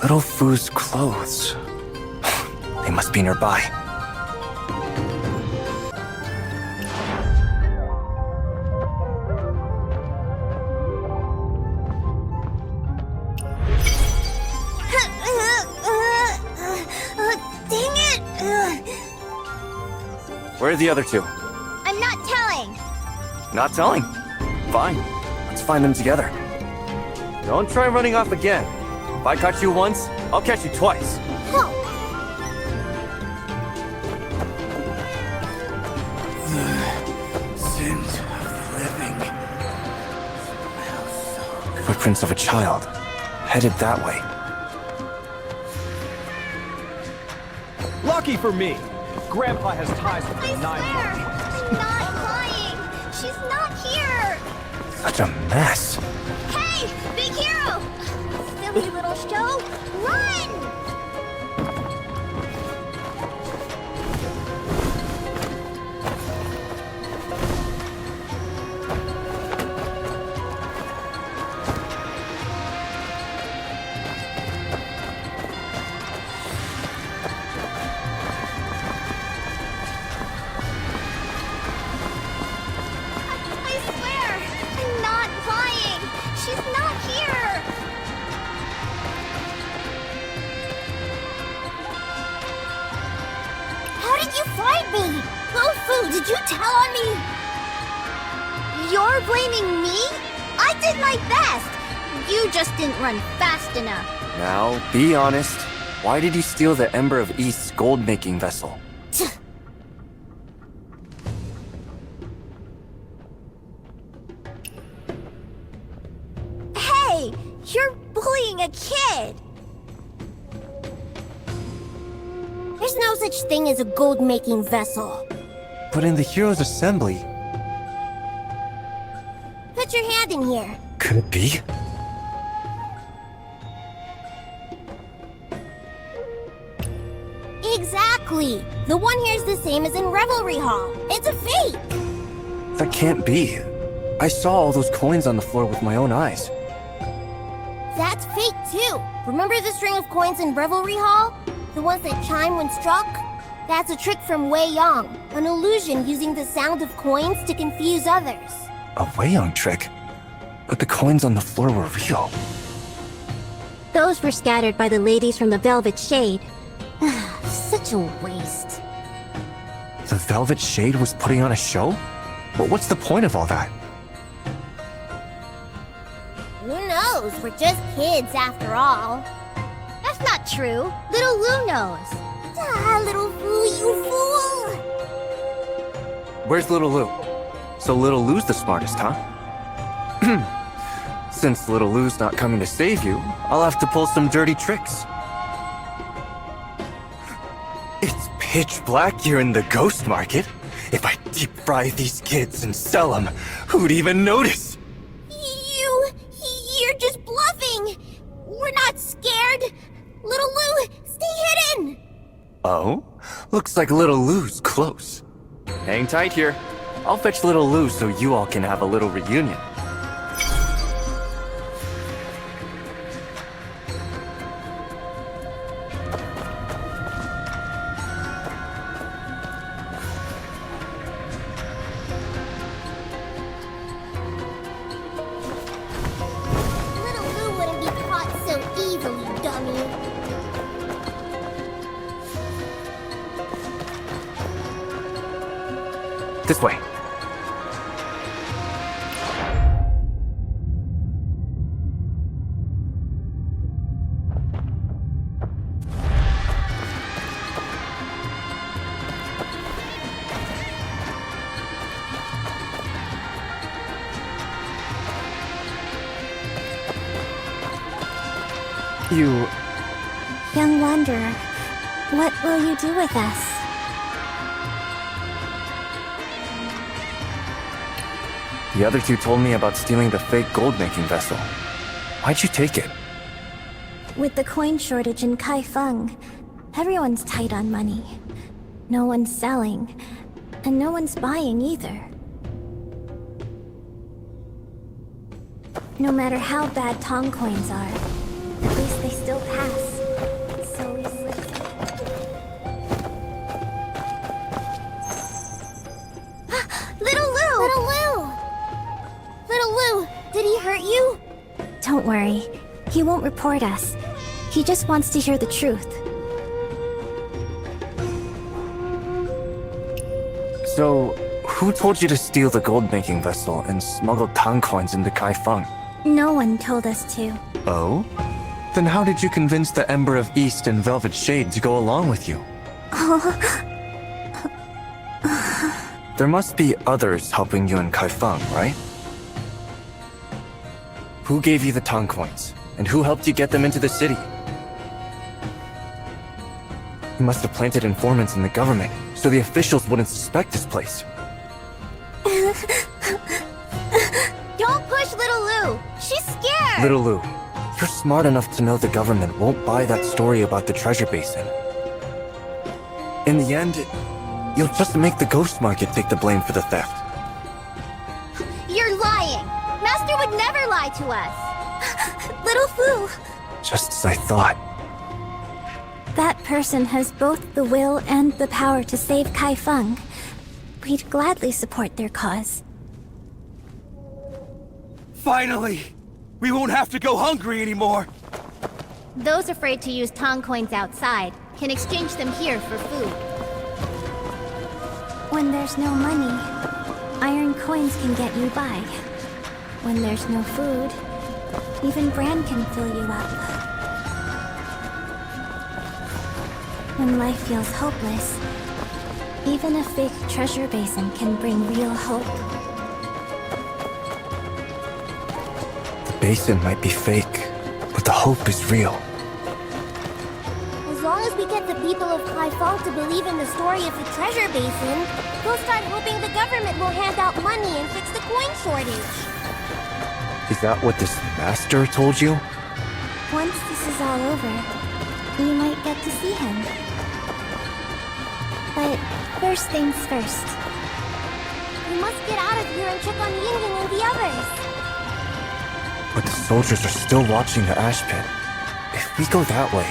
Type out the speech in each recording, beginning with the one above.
Little Fu's clothes. They must be nearby. Dang it! Where are the other two? I'm not telling. Not telling? Fine. Let's find them together. Don't try running off again. If I caught you once, I'll catch you twice. Oh. Sins of living. Footprints of a child, headed that way. Lucky for me, Grandpa has ties with the I nine. swear, I'm not lying. She's not here. Such a mess. Hey, big hero! Silly little show, run! I swear, I'm not lying. She's not here. How did you find me? Oh, Fu, did you tell on me? You're blaming me? I did my best. You just didn't run fast enough. Now, be honest. Why did you steal the Ember of East's gold-making vessel? Hey, you're bullying a kid. There's no such thing as a gold-making vessel. But in the Heroes Assembly, Put your hand in here. could it be? Exactly. The one here's the same as in Revelry Hall. It's a fake. That can't be. I saw all those coins on the floor with my own eyes. That's fake too. Remember the string of coins in Revelry Hall? The ones that chime when struck? That's a trick from Wei Yang, an illusion using the sound of coins to confuse others. A Wei-Young trick? But the coins on the floor were real. Those were scattered by the ladies from the Velvet Shade. Such a waste. The Velvet Shade was putting on a show? But what's the point of all that? Who knows? We're just kids after all. That's not true. Little Lou knows. Ah, little Fu, you fool! Where's Little Lou? So Little Lou's the smartest, huh? Since Little Lou's not coming to save you, I'll have to pull some dirty tricks. It's pitch black here in the ghost market. If I deep fry these kids and sell them, who'd even notice? You're just bluffing! We're not scared! Little Lou, stay hidden! Oh? Looks like Little Lou's close. Hang tight here. I'll fetch Little Lou so you all can have a little reunion. Little Lou wouldn't be caught so easily, dummy. This way. You... Young wanderer, what will you do with us? The other two told me about stealing the fake gold-making vessel. Why'd you take it? With the coin shortage in Kaifeng, everyone's tight on money. No one's selling, and no one's buying either. No matter how bad Tong coins are, at least they still pass. aren't you? Don't worry. He won't report us. He just wants to hear the truth. So, who told you to steal the gold-making vessel and smuggle tang coins into Kaifeng? No one told us to. Oh? Then how did you convince the Ember of East and Velvet Shade to go along with you? There must be others helping you in Kaifeng, right? Who gave you the tang coins? And who helped you get them into the city? You must have planted informants in the government, so the officials wouldn't suspect this place. Don't push Little Lou. She's scared. Little Lou, you're smart enough to know the government won't buy that story about the treasure basin. In the end, you'll just make the ghost market take the blame for the theft. You're lying. Master would never lie to us. Little Fu. Just as I thought. That person has both the will and the power to save Kaifeng. We'd gladly support their cause. Finally! We won't have to go hungry anymore! Those afraid to use tong coins outside can exchange them here for food. When there's no money, iron coins can get you by. When there's no food, even bran can fill you up. When life feels hopeless, even a fake treasure basin can bring real hope. The basin might be fake, but the hope is real. As long as we get the people of Kaifeng to believe in the story of the treasure basin, we'll start hoping the government will hand out money and fix the coin shortage. Is that what this master told you? Once this is all over, you might get to see him. But first things first. We must get out of here and check on Ying Ying and the others. But the soldiers are still watching the ash pit. If we go that way,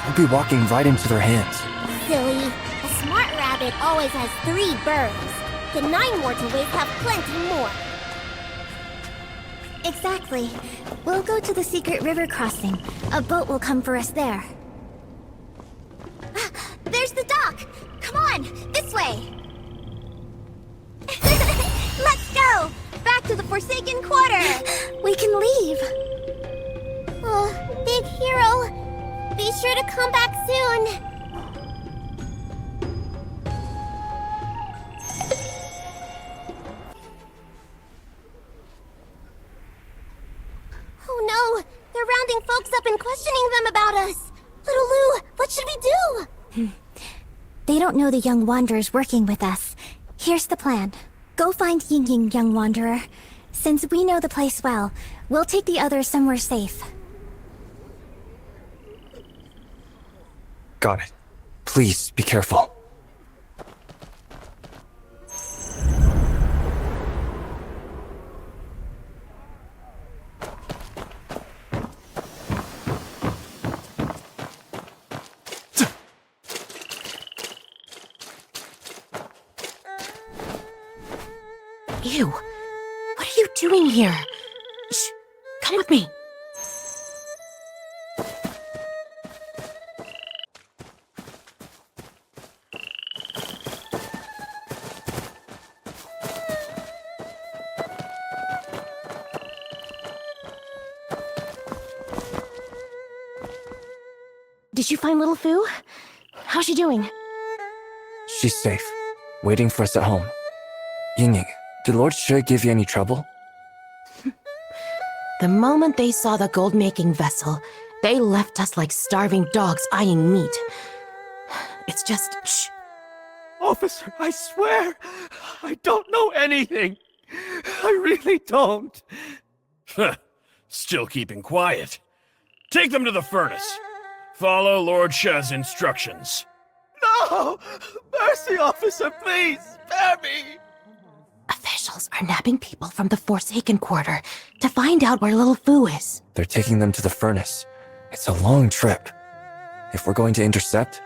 we'll be walking right into their hands. Silly. A smart rabbit always has 3 birds. The 9 more to waste have plenty more. Exactly. We'll go to the secret river crossing. A boat will come for us there. There's the dock! Come on, this way! Let's go! Back to the Forsaken Quarter! We can leave! Oh, big hero! Be sure to come back soon! Oh no! They're rounding folks up and questioning them about us! Little Lou, what should we do? They don't know the young wanderer's working with us. Here's the plan. Go find Ying Ying, young wanderer. Since we know the place well, we'll take the others somewhere safe. Got it. Please, be careful. Ew. What are you doing here? Shh. Come with me. Did you find little Fu? How's she doing? She's safe, waiting for us at home. Ying Ying, did Lord Shi give you any trouble? The moment they saw the gold-making vessel, they left us like starving dogs eyeing meat. It's just, shh. Officer, I swear, I don't know anything. I really don't. Still keeping quiet. Take them to the furnace. Follow Lord Shah's instructions. No! Mercy, officer, please, spare me! Officials are nabbing people from the Forsaken Quarter to find out where little Fu is. They're taking them to the furnace. It's a long trip. If we're going to intercept...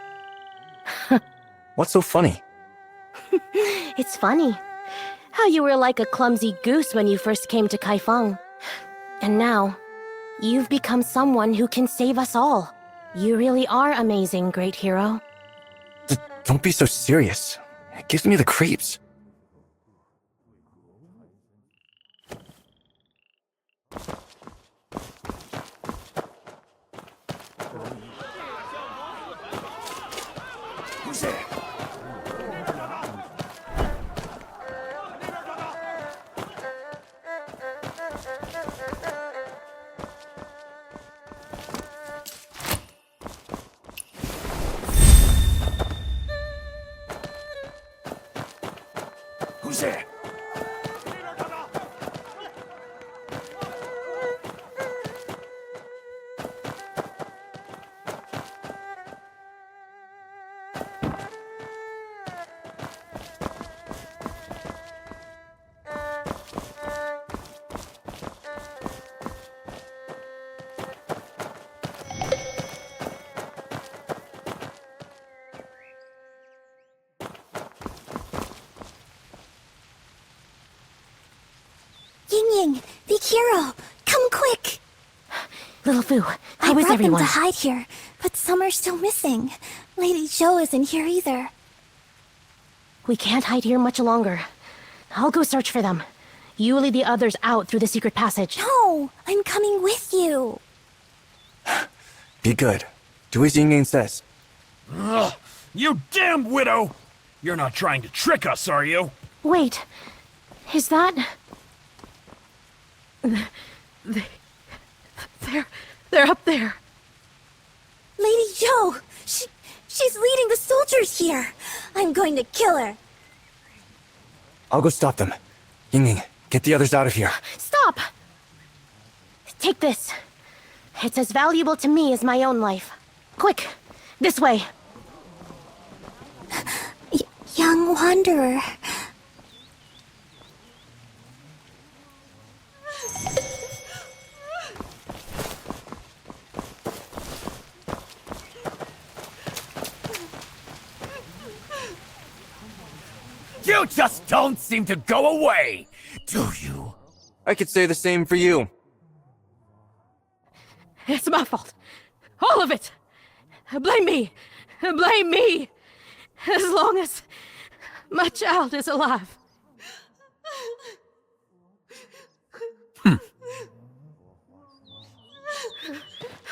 What's so funny? It's funny. How you were like a clumsy goose when you first came to Kaifeng. And now, you've become someone who can save us all. You really are amazing, great hero. Don't be so serious. It gives me the creeps. Who's there? Who's there? Ying, big hero, come quick! Little Fu, I how is brought everyone? them to hide here, but some are still missing. Lady Zhou isn't here either. We can't hide here much longer. I'll go search for them. You lead the others out through the secret passage. No, I'm coming with you. Be good. Do as Ying says. Ugh, you damn widow! You're not trying to trick us, are you? Wait, is that... They're up there. Lady Zhou, she's leading the soldiers here. I'm going to kill her. I'll go stop them. Ying, get the others out of here. Stop! Take this. It's as valuable to me as my own life. Quick, this way. Young Wanderer. You just don't seem to go away, do you? I could say the same for you. It's my fault. All of it. Blame me. Blame me. As long as my child is alive.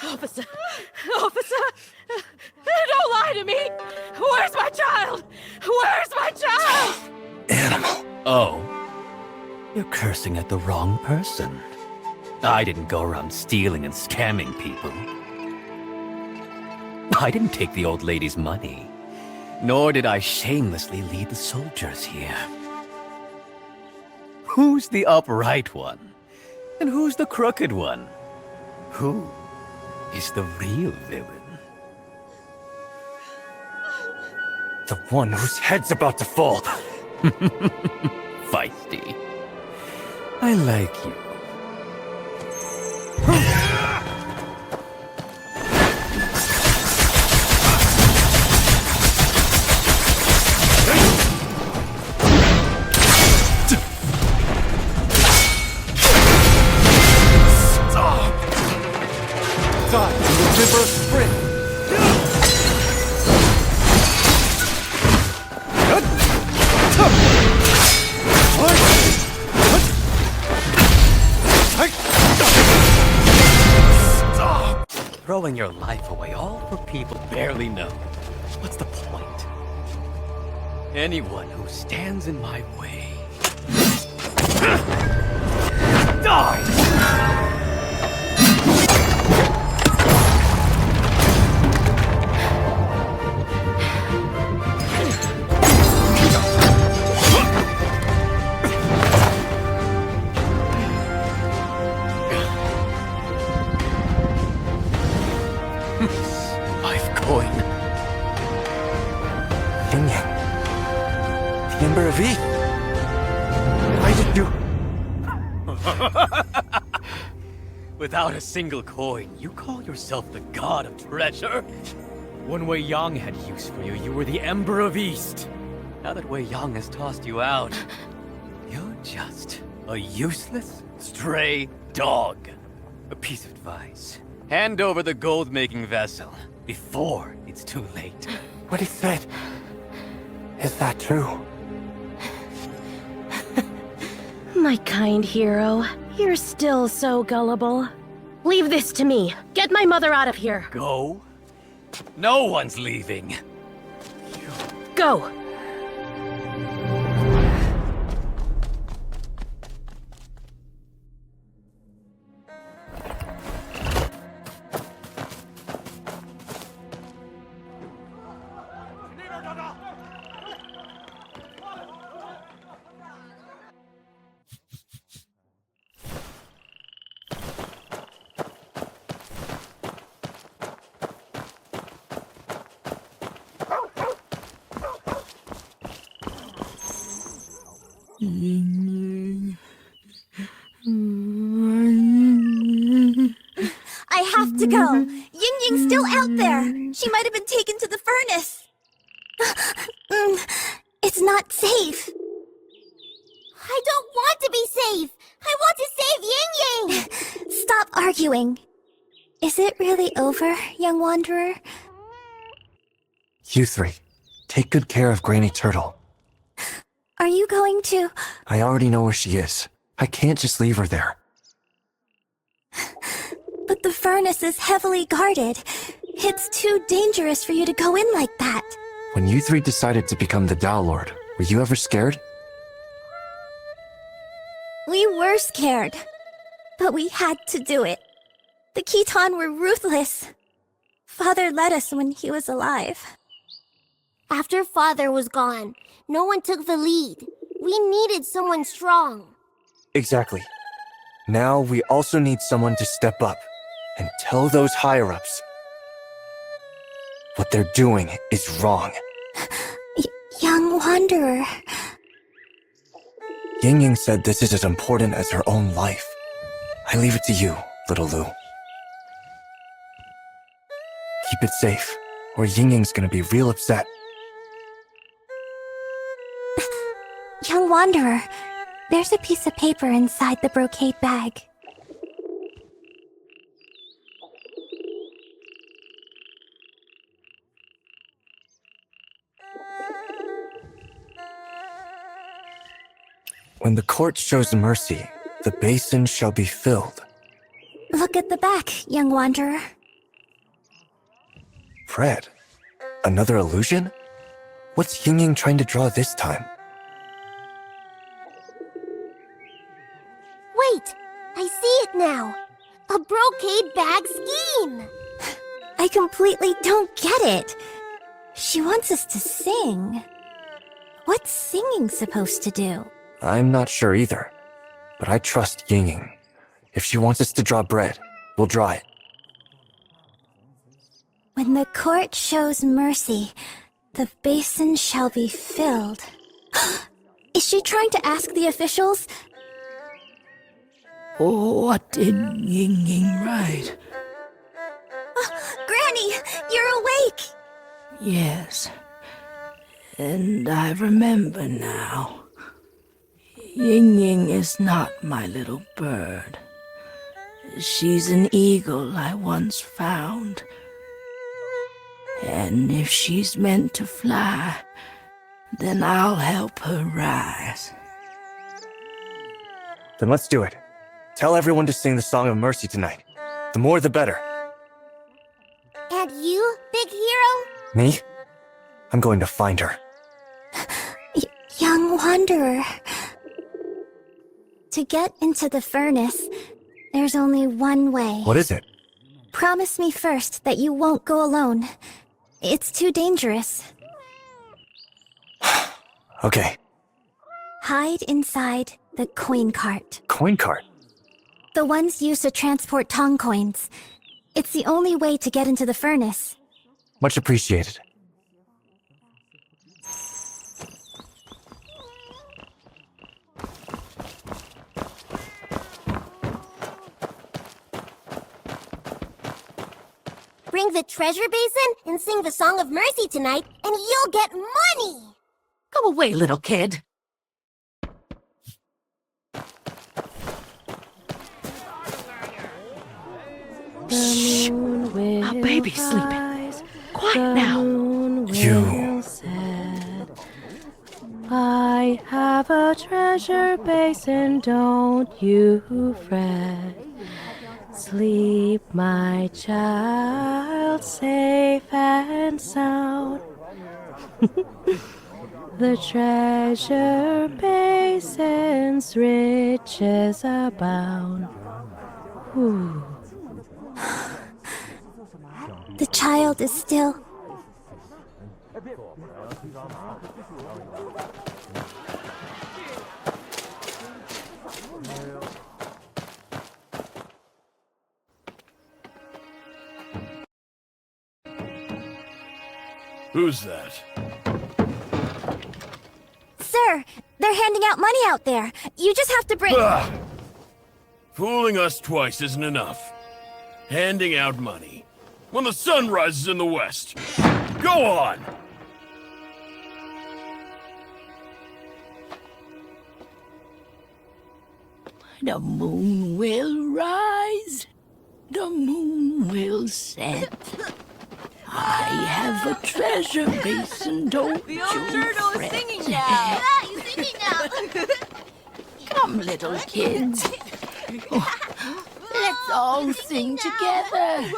Officer! Don't lie to me! Where's my child? Where's my child? Animal. Oh. You're cursing at the wrong person. I didn't go around stealing and scamming people. I didn't take the old lady's money. Nor did I shamelessly lead the soldiers here. Who's the upright one? And who's the crooked one? Who is the real villain? The one whose head's about to fall. Feisty. I like you. Die in the river of sprint. Throwing your life away all for people barely know. What's the point? Anyone who stands in my way... die! Coin. Ying, the Ember of Eve. Why did you... Without a single coin, you call yourself the god of treasure? When Wei Yang had use for you, you were the Ember of East. Now that Wei Yang has tossed you out, you're just a useless, stray dog. A piece of advice. Hand over the gold-making vessel before it's too late. What he said. Is that true? My kind hero, you're still so gullible. Leave this to me. Get my mother out of here. Go? No one's leaving. Go! I have to go. Ying Ying's still out there. She might have been taken to the furnace. It's not safe. I don't want to be safe! I want to save Ying Ying! Stop arguing. Is it really over, young wanderer? You three, take good care of Granny Turtle. Are you going to... I already know where she is. I can't just leave her there. But the furnace is heavily guarded. It's too dangerous for you to go in like that. When you three decided to become the Tao Lord, were you ever scared? We were scared. But we had to do it. The Khitan were ruthless. Father led us when he was alive. After Father was gone, no one took the lead. We needed someone strong. Exactly. Now we also need someone to step up and tell those higher-ups what they're doing is wrong. Young wanderer. Ying Ying said this is as important as her own life. I leave it to you, little Lu. Keep it safe, or Ying Ying's gonna be real upset. Young wanderer, there's a piece of paper inside the brocade bag. When the court shows mercy, the basin shall be filled. Look at the back, young wanderer. Fred, another illusion? What's Ying Ying trying to draw this time? Wait! I see it now! A brocade bag scheme! I completely don't get it. She wants us to sing. What's singing supposed to do? I'm not sure either, but I trust Ying Ying. If she wants us to draw bread, we'll draw it. When the court shows mercy, the basin shall be filled. Is she trying to ask the officials? What did Ying Ying write? Granny, you're awake! Yes, and I remember now. Ying Ying is not my little bird. She's an eagle I once found. And if she's meant to fly, then I'll help her rise. Then let's do it. Tell everyone to sing the Song of Mercy tonight. The more the better. And you, big hero? Me? I'm going to find her. Young wanderer. To get into the furnace, there's only one way. What is it? Promise me first that you won't go alone. It's too dangerous. Okay. Hide inside the coin cart. Coin cart? The ones used to transport tong coins. It's the only way to get into the furnace. Much appreciated. Bring the treasure basin and sing the Song of Mercy tonight, and you'll get money! Go away, little kid. Shh! Our baby's sleeping. Quiet now. You... I have a treasure basin, don't you fret. Sleep, my child, safe and sound. The treasure basin's riches abound. Ooh. The child is still... Who's that? Sir, they're handing out money out there. You just have to bring... Bah! Fooling us twice isn't enough. Handing out money. When the sun rises in the west. Go on! The moon will rise, the moon will set. I have a treasure basin, don't you fret. He's singing now. Come, little kids. Let's all sing together.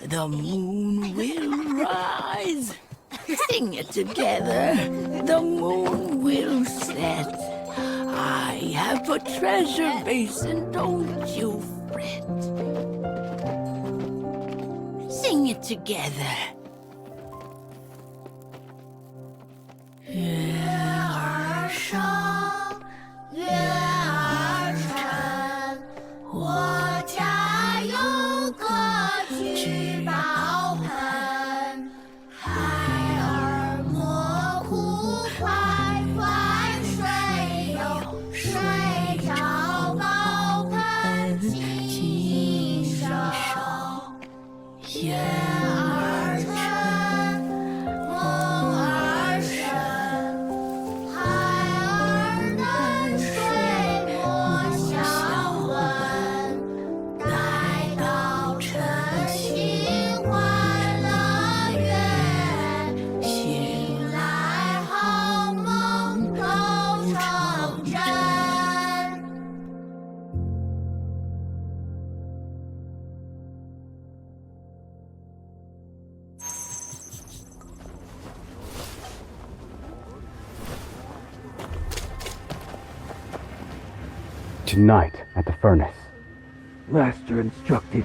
The moon will rise. Sing it together. The moon will set. I have a treasure basin, don't you fret. Sing it together. Tonight, at the furnace. Master instructed,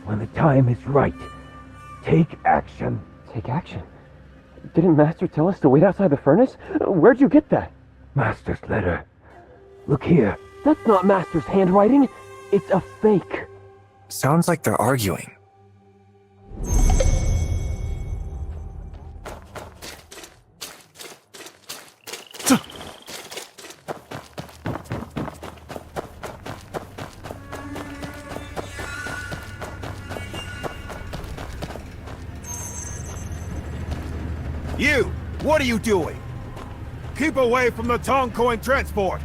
when the time is right, take action. Take action? Didn't Master tell us to wait outside the furnace? Where'd you get that? Master's letter. Look here. That's not Master's handwriting. It's a fake. Sounds like they're arguing. You! What are you doing? Keep away from the Tongcoin transport!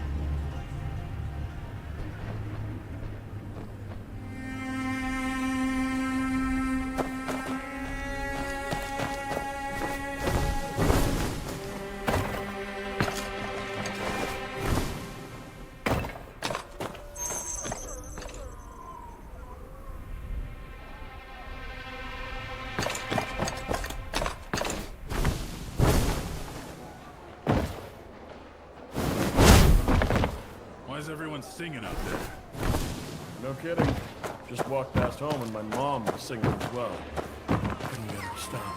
Everyone's singing out there. No kidding. Just walked past home and my mom was singing as well. Couldn't get her to stop.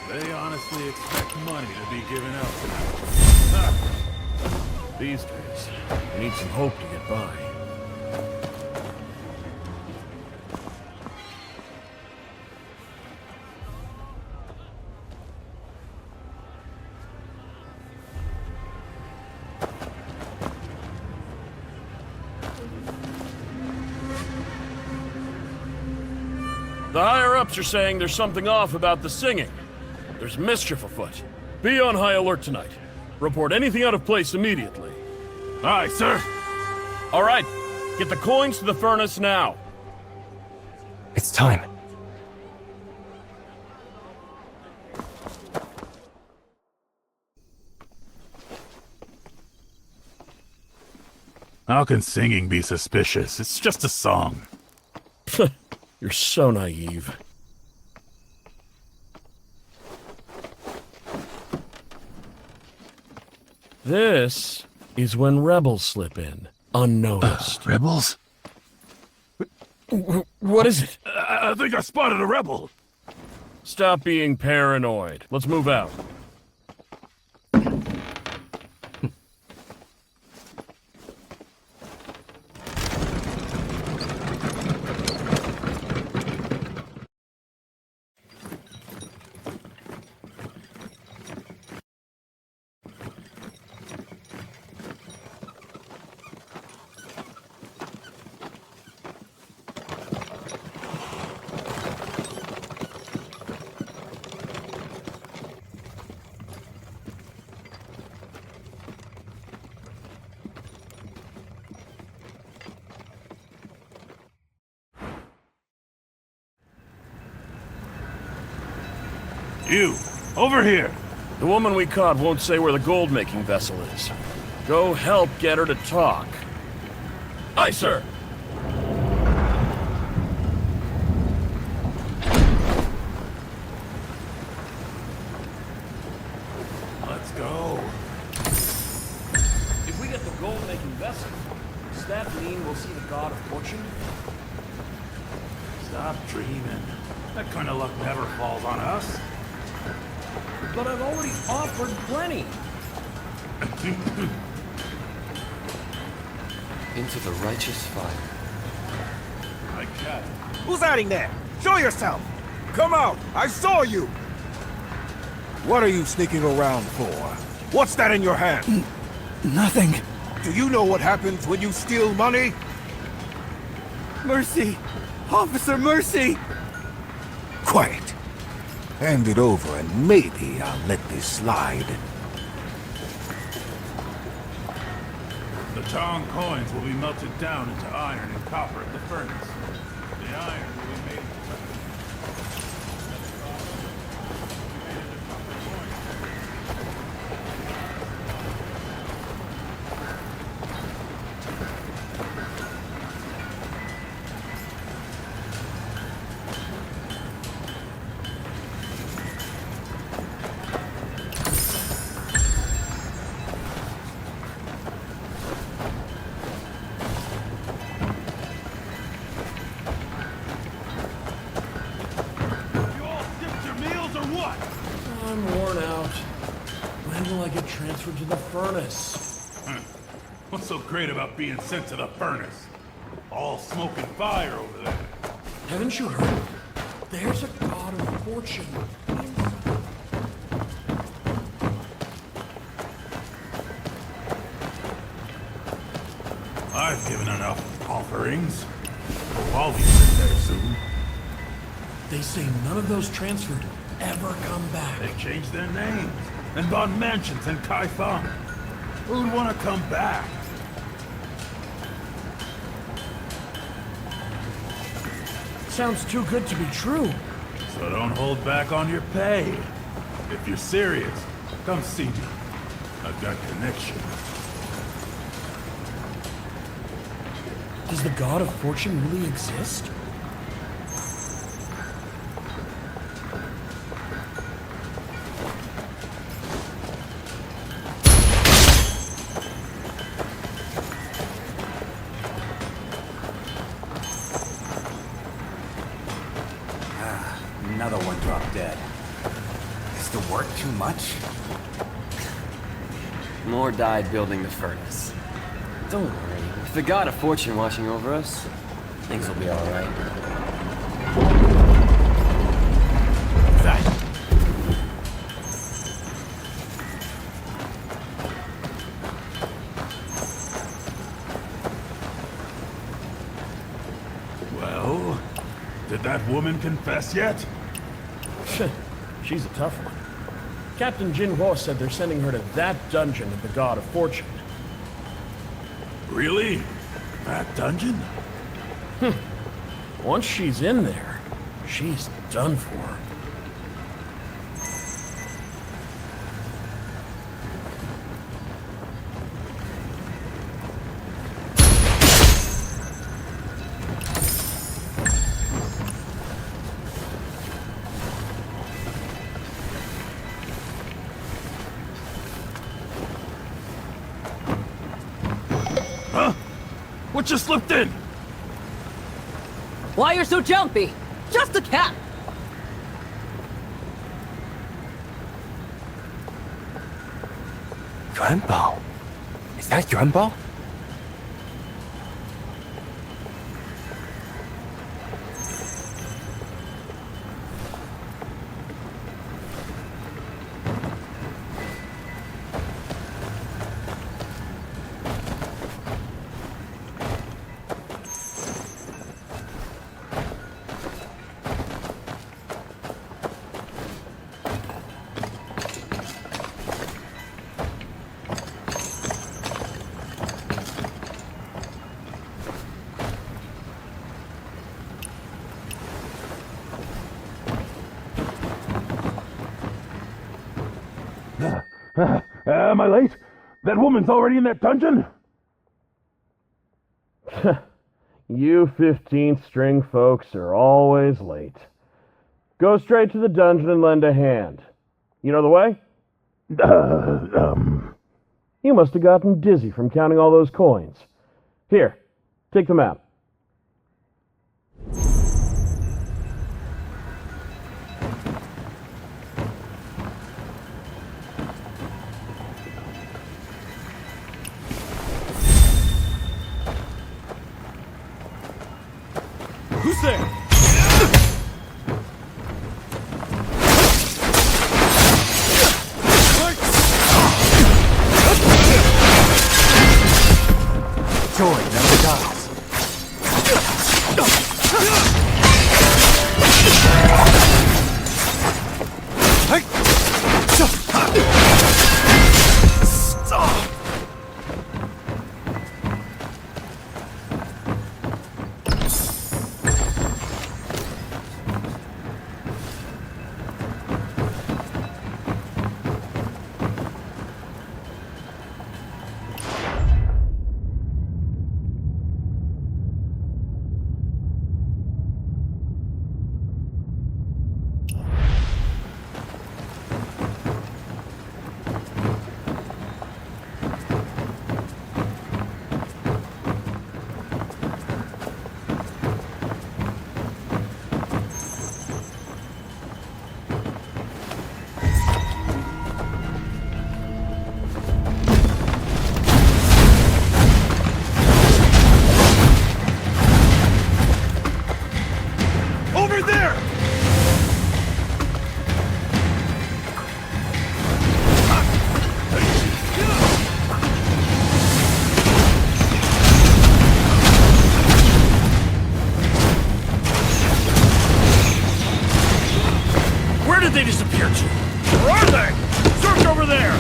They honestly expect money to be given out tonight. These days, you need some hope to get by. The higher-ups are saying there's something off about the singing. There's mischief afoot. Be on high alert tonight. Report anything out of place immediately. Aye, sir. All right. Get the coins to the furnace now. It's time. How can singing be suspicious? It's just a song. You're so naive. This is when rebels slip in, unnoticed. Rebels? What is it? I think I spotted a rebel. Stop being paranoid. Let's move out. You, over here. The woman we caught won't say where the gold-making vessel is. Go help get her to talk. Aye, sir. Let's go. If we get the gold-making vessel, does that mean we'll see the god of fortune? Stop dreaming. That kind of luck never falls on us. But I've already offered plenty. Into the righteous fire. I can't. Who's hiding there? Show yourself! Come out! I saw you! What are you sneaking around for? What's that in your hand? Nothing. Do you know what happens when you steal money? Mercy! Officer, mercy! Quiet. Hand it over and maybe I'll let this slide. The town coins will be melted down into iron and copper at the furnace. The iron will be made into I'm worn out. When will I get transferred to the furnace? What's so great about being sent to the furnace? All smoke and fire over there. Haven't you heard? There's a god of fortune. I've given enough offerings. I'll be sent there soon. They say none of those transferred ever come back. They changed their names and bought mansions in Kaifeng. Who'd want to come back? Sounds too good to be true. So don't hold back on your pay. If you're serious, come see me. I've got connections. Does the god of fortune really exist? Another one dropped dead. Is the work too much? More died building the furnace. Don't worry. With the god of fortune watching over us, things will be alright. Well, did that woman confess yet? She's a tough one. Captain Jinhua said they're sending her to that dungeon of the god of fortune. Really? That dungeon? Once she's in there, she's done for. Huh? What just slipped in? Why you're so jumpy? Just a cat. Grandpa? Is that Grandpa? Am I late? That woman's already in that dungeon? You 15th string folks are always late. Go straight to the dungeon and lend a hand. You know the way? You must have gotten dizzy from counting all those coins. Here, take the map. Who's there? Joy never dies. Over there! Where did they disappear to? Where are they? Search over there!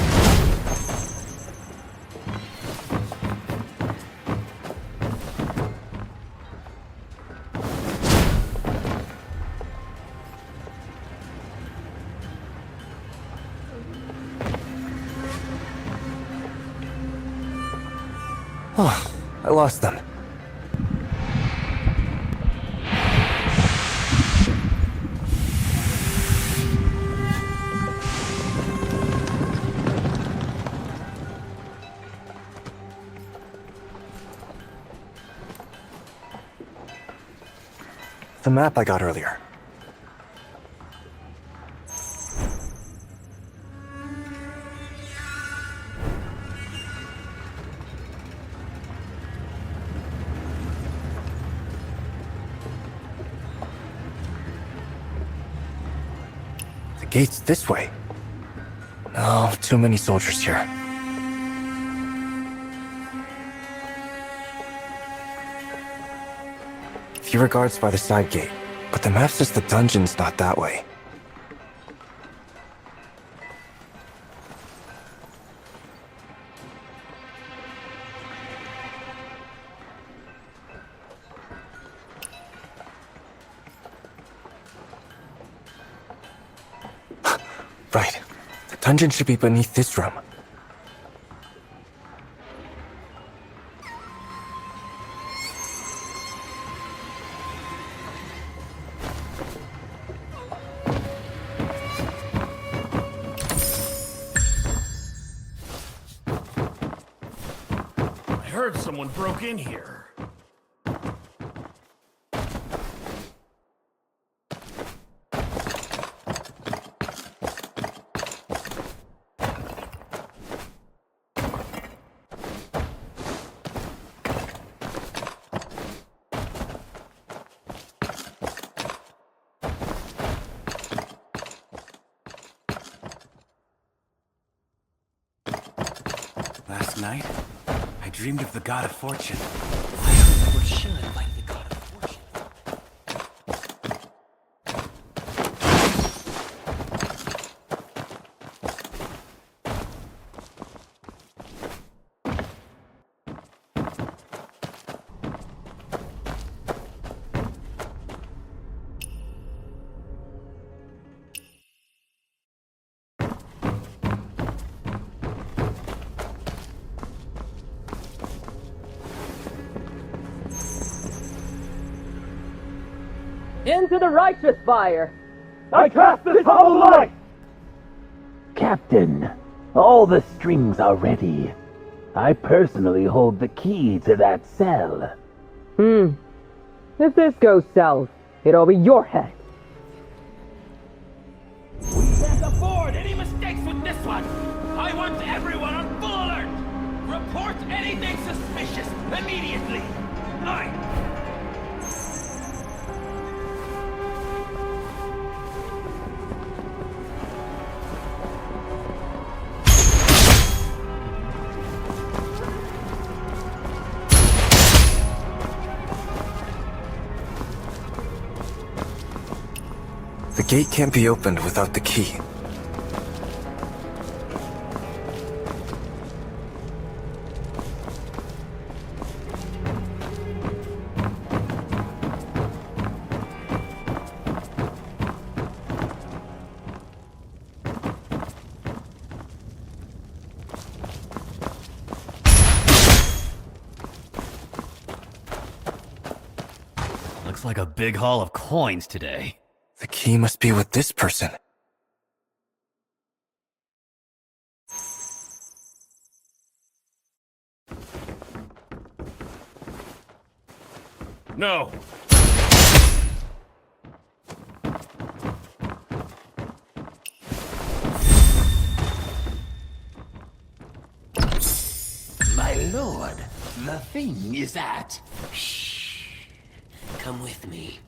Oh, I lost them. The map I got earlier. The gate's this way. No, too many soldiers here. Fewer guards by the side gate, but the map says the dungeon's not that way. Right. The dungeon should be beneath this room. I heard someone broke in here. Last night, I dreamed of the God of Fortune. I heard Lord Shun like the God of Fortune. Into the righteous fire! I cast this hollow light! Captain, all the strings are ready. I personally hold the key to that cell. If this goes south, it'll be your head. We can't afford any mistakes with this one! I want everyone on full alert! Report anything suspicious immediately! Aye! The gate can't be opened without the key. Looks like a big haul of coins today. The key must be with this person. No! My lord, the thing is that... Shh. Come with me.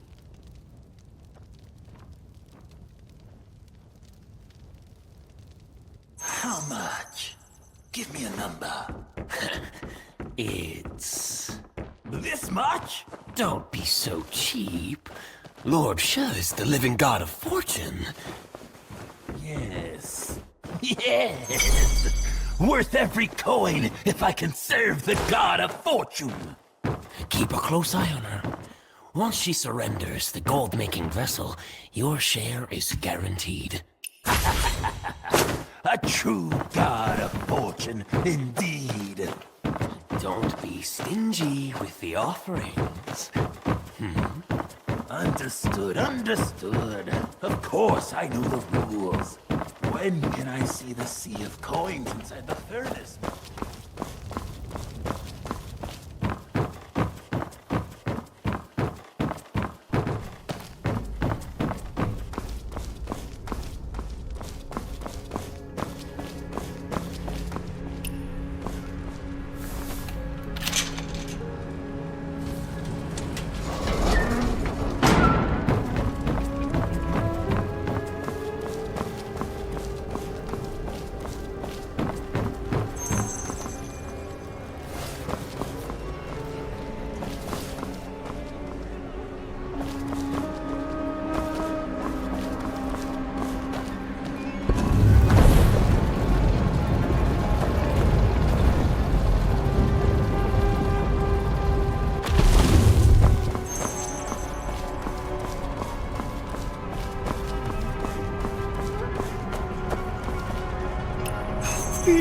How much? Give me a number. It's... this much? Don't be so cheap. Lord Shun is the living god of fortune. Yes. Yes! Worth every coin if I can serve the god of fortune. Keep a close eye on her. Once she surrenders the gold-making vessel, your share is guaranteed. A true god of fortune, indeed. Don't be stingy with the offerings. Understood, understood. Of course I know the rules. When can I see the sea of coins inside the furnace?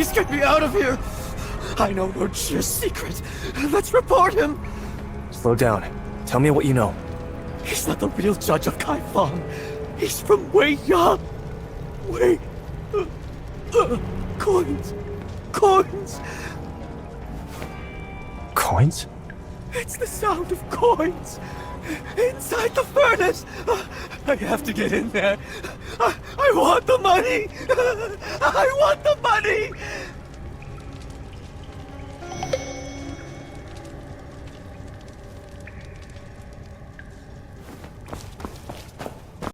Please get me out of here! I know Lord Shir's secret. Let's report him! Slow down. Tell me what you know. He's not the real judge of Kai Fang. He's from Wei Yang. Coins. Coins. Coins? It's the sound of coins. Inside the furnace. I have to get in there. I want the money. I want the money.